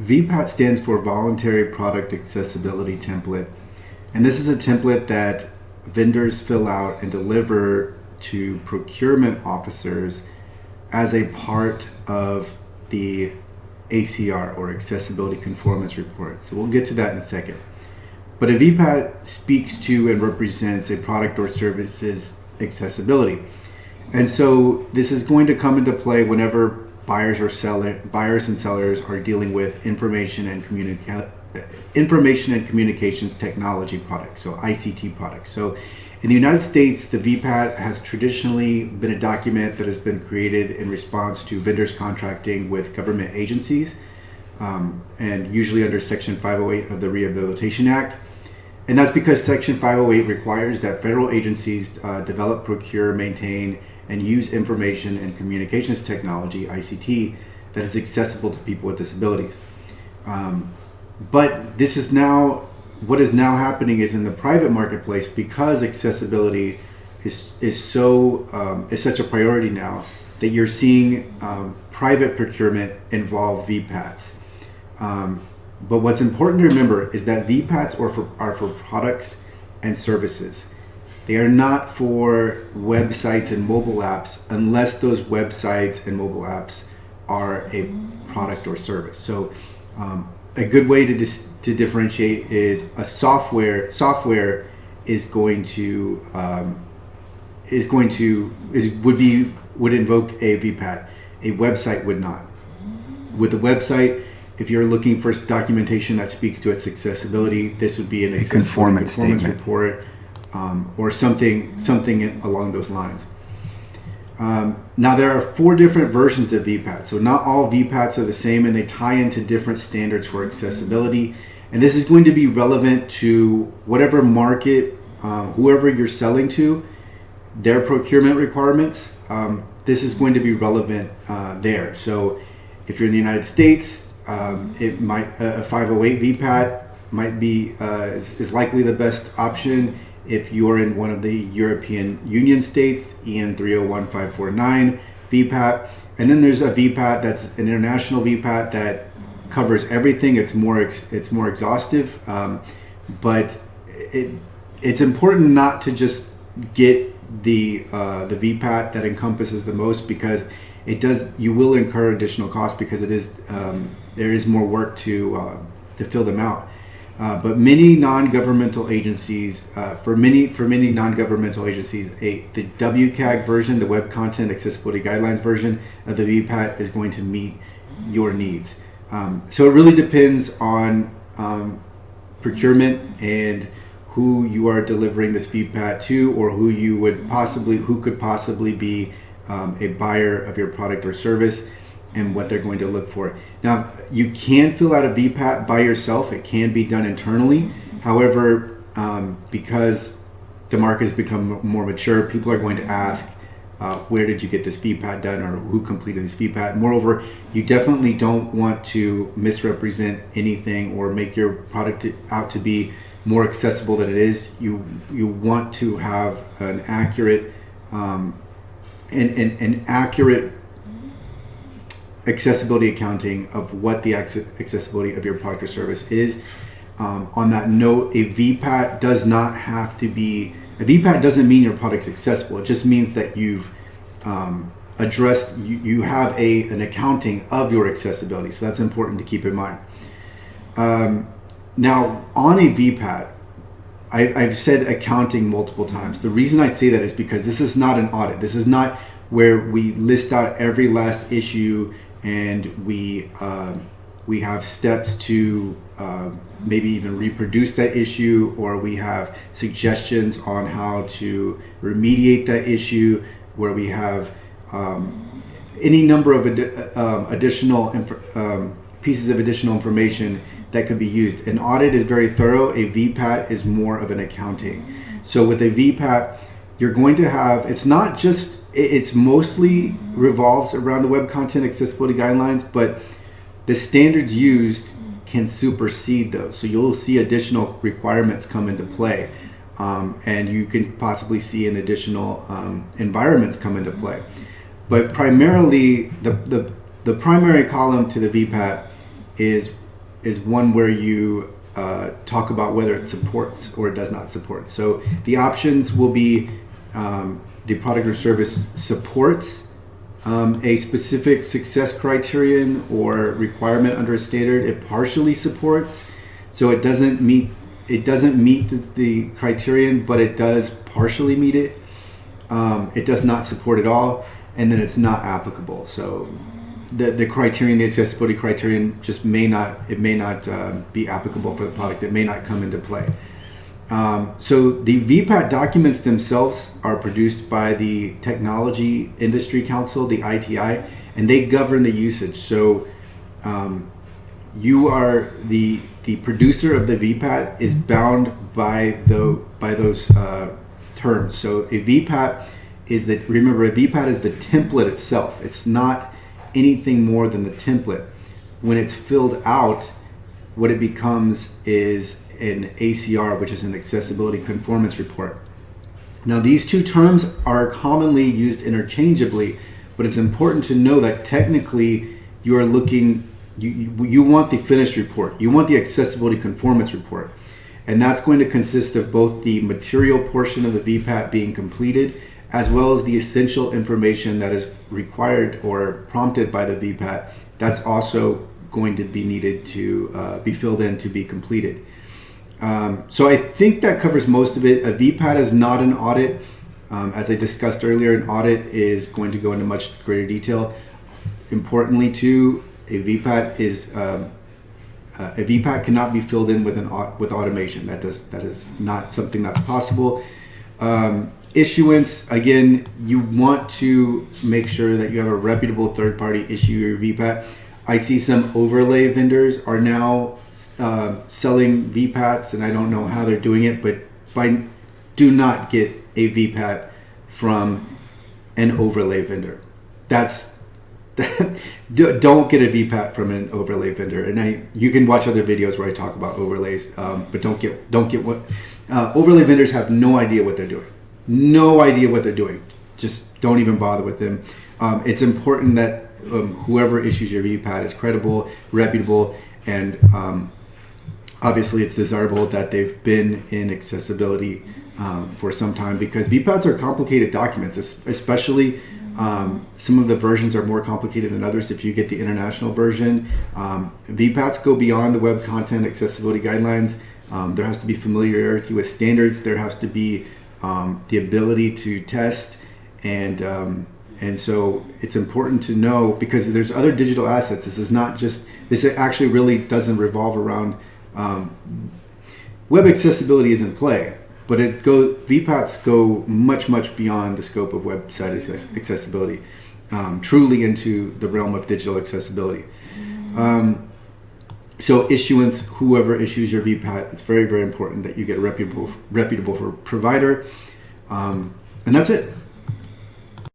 VPAT stands for Voluntary Product Accessibility Template. And this is a template that vendors fill out and deliver to procurement officers as a part of the ACR, or Accessibility Conformance Report. So we'll get to that in a second. But a VPAT speaks to and represents a product or service's accessibility. And so this is going to come into play whenever buyers and sellers are dealing with information and communications technology products, so ICT products. So in the United States, the VPAT has traditionally been a document that has been created in response to vendors contracting with government agencies, and usually under Section 508 of the Rehabilitation Act. And that's because Section 508 requires that federal agencies develop, procure, maintain, and use information and communications technology, ICT, that is accessible to people with disabilities. But this is now, what is now happening is in the private marketplace, because accessibility is such a priority now, that you're seeing private procurement involve VPATs. But what's important to remember is that VPATs are for products and services. They are not for websites and mobile apps unless those websites and mobile apps are a product or service. So a good way to differentiate is a software is going to would invoke a VPAT. A website would not. With a website, if you're looking for documentation that speaks to its accessibility, this would be a conformance report, or something along those lines. Now there are 4 different versions of VPAT, so not all VPATs are the same, and they tie into different standards for accessibility. And this is going to be relevant to whatever market, whoever you're selling to, their procurement requirements. This is going to be relevant there. So if you're in the United States, it might a 508 VPAT might be is likely the best option. If you're in one of the European Union states, EN 301549 VPAT, and then there's a VPAT that's an international VPAT that covers everything. It's more exhaustive, but it's important not to just get the VPAT that encompasses the most, because you will incur additional costs, because there is more work to fill them out. But many non-governmental agencies, for many non-governmental agencies, the WCAG version, the Web Content Accessibility Guidelines version of the VPAT is going to meet your needs. So it really depends on procurement and who you are delivering this VPAT to, or who could possibly be a buyer of your product or service, and what they're going to look for. Now, you can fill out a VPAT by yourself. It can be done internally. However, because the market has become more mature, people are going to ask, where did you get this VPAT done, or who completed this VPAT? Moreover, you definitely don't want to misrepresent anything or make your product out to be more accessible than it is. You want to have an accurate accessibility accounting of what the accessibility of your product or service is. On that note, a VPAT doesn't mean your product's accessible. It just means that you've addressed, you have an accounting of your accessibility. So that's important to keep in mind. Now, on a VPAT, I've said accounting multiple times. The reason I say that is because this is not an audit. This is not where we list out every last issue and we have steps to maybe even reproduce that issue, or we have suggestions on how to remediate that issue, where we have any number of additional pieces of additional information that could be used. An audit is very thorough. A VPAT is more of an accounting. So with a VPAT, you're going to have, it's mostly revolves around the Web Content Accessibility Guidelines, but the standards used can supersede those. So you'll see additional requirements come into play, and you can possibly see an additional environments come into play. But primarily, the primary column to the VPAT is is one where you talk about whether it supports or it does not support. So the options will be the product or service supports a specific success criterion or requirement under a standard. It partially supports, so it doesn't meet the criterion, but it does partially meet it. It does not support at all, and then it's not applicable. So the criterion, the accessibility criterion, just may not be applicable for the product. It may not come into play. So the VPAT documents themselves are produced by the Technology Industry Council, the ITI, and they govern the usage. So you are the producer of the VPAT is bound by those terms. So a VPAT is a VPAT is the template itself. It's not anything more than the template. When it's filled out, what it becomes is an ACR, which is an Accessibility Conformance Report. Now, these two terms are commonly used interchangeably, but it's important to know that technically you are looking, you want the finished report. You want the Accessibility Conformance Report. And that's going to consist of both the material portion of the VPAT being completed, as well as the essential information that is required or prompted by the VPAT. That's also going to be needed to be filled in to be completed. So I think that covers most of it. A VPAT is not an audit. As I discussed earlier, an audit is going to go into much greater detail. Importantly, too, a VPAT cannot be filled in with automation. That is not something that's possible. Issuance, again, you want to make sure that you have a reputable third party issue your VPAT. I see some overlay vendors are now selling VPATs, and I don't know how they're doing it, but do not get a VPAT from an overlay vendor. Don't get a VPAT from an overlay vendor. And you can watch other videos where I talk about overlays, but don't get what overlay vendors have no idea what they're doing. No idea what they're doing. Just don't even bother with them. It's important that whoever issues your VPAT is credible, reputable, and obviously it's desirable that they've been in accessibility for some time, because VPATs are complicated documents, especially some of the versions are more complicated than others. If you get the international version, VPATs go beyond the Web Content Accessibility Guidelines. There has to be familiarity with standards. There has to be the ability to test, and so it's important to know, because there's other digital assets. This actually really doesn't revolve around web accessibility is in play, but VPATs go much beyond the scope of website accessibility, truly into the realm of digital accessibility. So issuance, whoever issues your VPAT, it's very important that you get a reputable provider, and that's it.